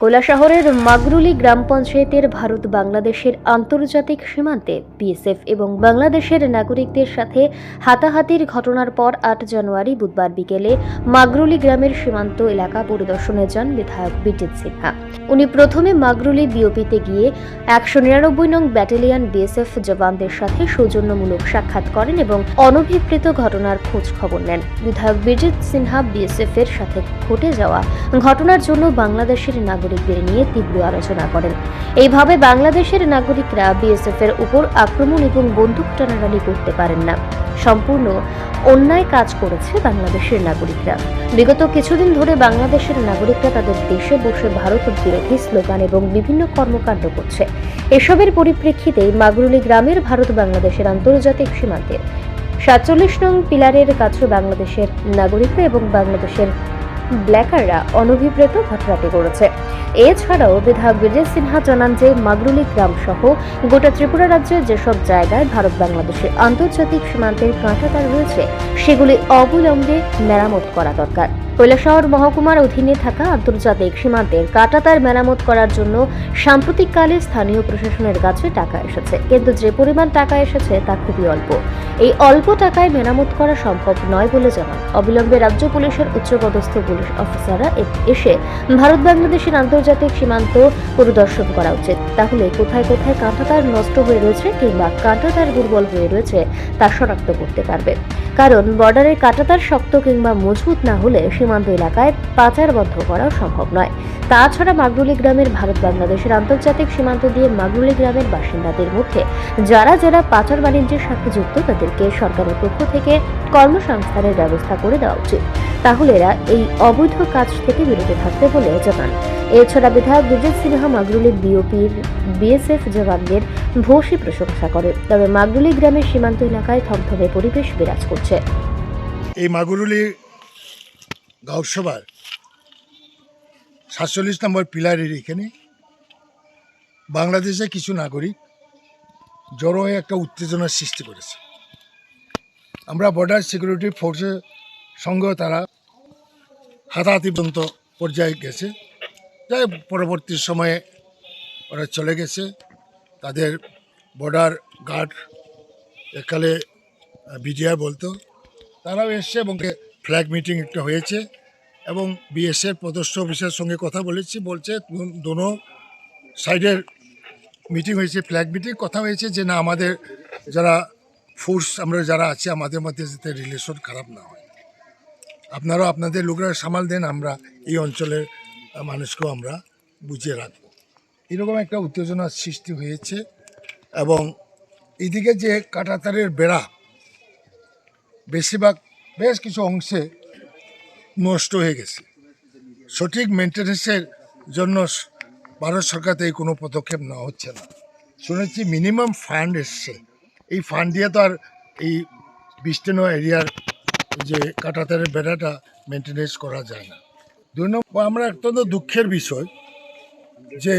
কৈলাসহরের মাগরুলি গ্রাম পঞ্চায়েতের ভারত বাংলাদেশের আন্তর্জাতিক সীমান্তে বিএসএফ এবং বাংলাদেশের নাগরিকদের সাথে হাতাহাতির ঘটনার পর ৮ জানুয়ারি বুধবার বিকেলে মাগরুলি গ্রামের সীমান্ত এলাকা পরিদর্শনে যান বিধায়ক বিজিত সিনহা। উনি প্রথমে মাগরুলি বিওপিতে গিয়ে ১৯৯ নং ব্যাটালিয়ন বিএসএফ জওয়ানদের সাথে সৌজন্যমূলক সাক্ষাৎ করেন এবং অনভিপ্রেত ঘটনার খোঁজ খবর নেন। বিধায়ক বিজিত সিনহা বিএসএফ এর সাথে ঘটে যাওয়া ঘটনার জন্য বাংলাদেশের নাগরিকদের নিয়ে তীব্র আলোচনা করেন। এইভাবে বাংলাদেশের নাগরিকরা বিএসএফ এর উপর আক্রমণ এবং বন্দুক টানাটানি করতে পারেন না। সম্পূর্ণ অন্যায় কাজ করেছে বাংলাদেশের নাগরিকরা। বিগত কিছুদিন ধরে বাংলাদেশের নাগরিকরা তাদের দেশে বসে ভারত বিরোধী স্লোগান এবং বিভিন্ন কর্মকাণ্ড করছে। এসবের পরিপ্রেক্ষিতে মাগরুলি গ্রামের ভারত বাংলাদেশের আন্তর্জাতিক সীমান্তের ৪৭ নং পিলারের কাছে বাংলাদেশের নাগরিকরা এবং বাংলাদেশের ব্ল্যাকাররা অনভিপ্রেত ঘটনাটি করেছে। এছাড়াও বিধায়ক বিজয় সিনহা জানান যে মাগরুলি গ্রাম সহ গোটা ত্রিপুরা রাজ্যের যেসব জায়গায় ভারত বাংলাদেশের আন্তর্জাতিক সীমান্তের কাঁটাতার রয়েছে সেগুলি অবিলম্বে মেরামত করা দরকার। কৈলাসহর মহকুমার অধীনে থাকা আন্তর্জাতিক সীমান্তের কাঁটাতার মেরামত করার জন্য সাম্প্রতিককালে স্থানীয় প্রশাসনের কাছে টাকা এসেছে, কিন্তু যে পরিমাণ টাকা এসেছে তা খুবই অল্প। এই অল্প টাকায় মেরামত করা সম্ভব নয় বলে জানান। অবিলম্বে রাজ্য পুলিশের উচ্চপদস্থ পুলিশ অফিসাররা এসে ভারত বাংলাদেশের আন্তর্জাতিক সীমান্ত পরিদর্শন করা উচিত। তাহলে কোথায় কোথায় কাঁটাতার নষ্ট হয়ে রয়েছে কিংবা কাঁটাতার দুর্বল হয়ে রয়েছে তা শনাক্ত করতে পারবে। কারণ বর্ডারের কাঁটাতার শক্ত কিংবা মজবুত না হলে সীমান্ত এলাকায় পাচার বন্ধ করাও সম্ভব নয়। তাছাড়া মাগরুলি গ্রামের ভারত বাংলাদেশের আন্তর্জাতিক সীমান্ত দিয়ে মাগরুলি গ্রামের বাসিন্দাদের মধ্যে যারা যারা পাচার বাণিজ্যের সাথে যুক্ত তাদেরকে সরকারের পক্ষ থেকে কর্মসংস্থানের ব্যবস্থা করে দেওয়া উচিত। তাহলে এরা এই অবৈধ কাজ থেকে বিরত থাকতে বলে জানান। এছাড়া বিধায়ক বিজয় সিনহা মাগরুলি বিওপির বিএসএফ জওয়ানদের ভূয়সী প্রশংসা করে। তবে মাগরুলি গ্রামের সীমান্ত এলাকায় থমথমে পরিবেশ বিরাজ করছে। এই মাগরুলি গাঁওসভার ৪৭ নম্বর পিলারের এখানে বাংলাদেশের কিছু নাগরিক জড়ো হয়ে একটা উত্তেজনার সৃষ্টি করেছে। আমরা বর্ডার সিকিউরিটি ফোর্সের সঙ্গেও তারা হাতাহাতি পর্যন্ত পর্যায়ে গেছে। যাই পরবর্তী সময়ে ওরা চলে গেছে। তাদের বর্ডার গার্ড একালে বিডিআর বলতো, তারাও এসছে এবং ফ্ল্যাগ মিটিং একটা হয়েছে এবং বিএসএফ পদস্থ অফিসারের সঙ্গে কথা বলছে দোনো সাইডের মিটিং হয়েছে, ফ্ল্যাগ মিটিং কথা হয়েছে যে না আমাদের যারা ফোর্স আমরা যারা আছে আমাদের মধ্যে যাতে রিলেশন খারাপ না হয়, আপনারাও আপনাদের লোকরা সামাল দেন, আমরা এই অঞ্চলের মানুষকেও আমরা বুঝিয়ে রাখবো। এরকম একটা উত্তেজনার সৃষ্টি হয়েছে এবং এদিকে যে কাঁটাতারের বেড়া বেশিরভাগ বেশ কিছু অংশে নষ্ট হয়ে গেছে। সঠিক মেনটেন্যান্সের জন্য ভারত সরকার থেকে কোনো পদক্ষেপ নেওয়া হচ্ছে না। শুনেছি মিনিমাম ফান্ড এসছে, এই ফান্ড দিয়ে তো আর এই বিস্তীর্ণ এরিয়ার যে কাঁটাতারের বেড়াটা মেনটেন্যান্স করা যায় না। ২ নম্বর, আমরা অত্যন্ত দুঃখের বিষয় যে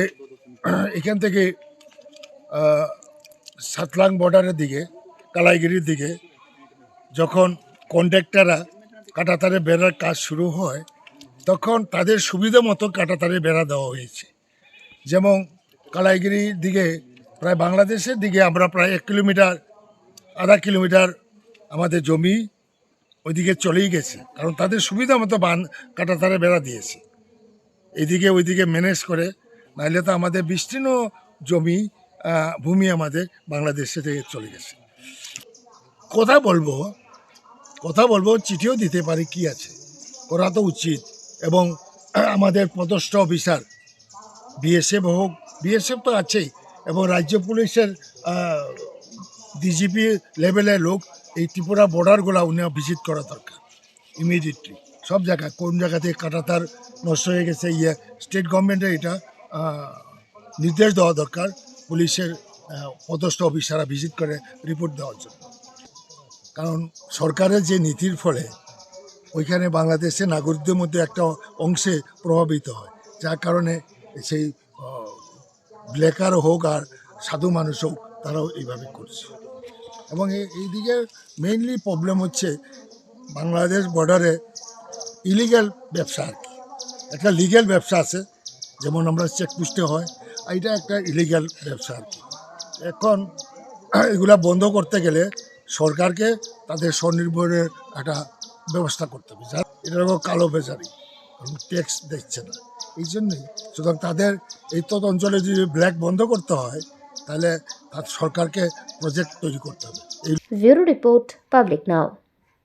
এখান থেকে সাতলাং বর্ডারের দিকে কালাইগিরির দিকে যখন কন্ট্রাক্টররা কাঁটাতারের বেড়ার কাজ শুরু হয় তখন তাদের সুবিধা মতো কাঁটাতারের বেড়া দেওয়া হয়েছে। যেমন কালাইগিরির দিকে প্রায় বাংলাদেশের দিকে আমরা প্রায় ১ কিলোমিটার আধা কিলোমিটার আমাদের জমি ওইদিকে চলেই গেছে, কারণ তাদের সুবিধা মতো কাঁটাতারের বেড়া দিয়েছে। এদিকে ওইদিকে ম্যানেজ করে, নাহলে তো আমাদের বিস্তীর্ণ ভূমি আমাদের বাংলাদেশে থেকে চলে গেছে। কথা বলবো চিঠিও দিতে পারি, কি আছে, করা তো উচিত। এবং আমাদের পদস্থ অফিসার বিএসএফ হোক, বিএসএফ তো আছেই, এবং রাজ্য পুলিশের ডিজিপি লেভেলের লোক এই ত্রিপুরা বর্ডারগুলো উনি ভিজিট করা দরকার ইমিডিয়েটলি। সব জায়গায় কোন জায়গা থেকে কাঁটাতার নষ্ট হয়ে গেছে স্টেট গভর্নমেন্টের এটা নির্দেশ দেওয়া দরকার, পুলিশের পদস্থ অফিসাররা ভিজিট করে রিপোর্ট দেওয়ার জন্য। কারণ সরকারের যে নীতির ফলে ওইখানে বাংলাদেশের নাগরিকদের মধ্যে একটা অংশে প্রভাবিত হয়, যার কারণে সেই ব্ল্যাকার হোক আর সাধু মানুষ হোক তারাও এইভাবে করছে। এবং এইদিকে মেইনলি প্রবলেম হচ্ছে বাংলাদেশ বর্ডারে ইলিগ্যাল ব্যবসা আর কি। একটা লিগ্যাল ব্যবসা আছে, যেমন আমরা চেকপোস্টে হয়, এইটা একটা ইলিগ্যাল ব্যবসা আর কি। এখন এগুলা বন্ধ করতে গেলে সরকারকে তাদের স্বনির্ভরের একটা ব্যবস্থা করতে হবে, যার এটা হলো কালো বেজারি, ট্যাক্স দিচ্ছে না। এই জন্যই সুতরাং তাদের এই তত অঞ্চলে যদি ব্ল্যাক বন্ধ করতে হয়, তাহলে তার সরকারকে প্রজেক্ট তৈরি করতে হবে। এই ব্যুরো রিপোর্ট, পাবলিক নাও।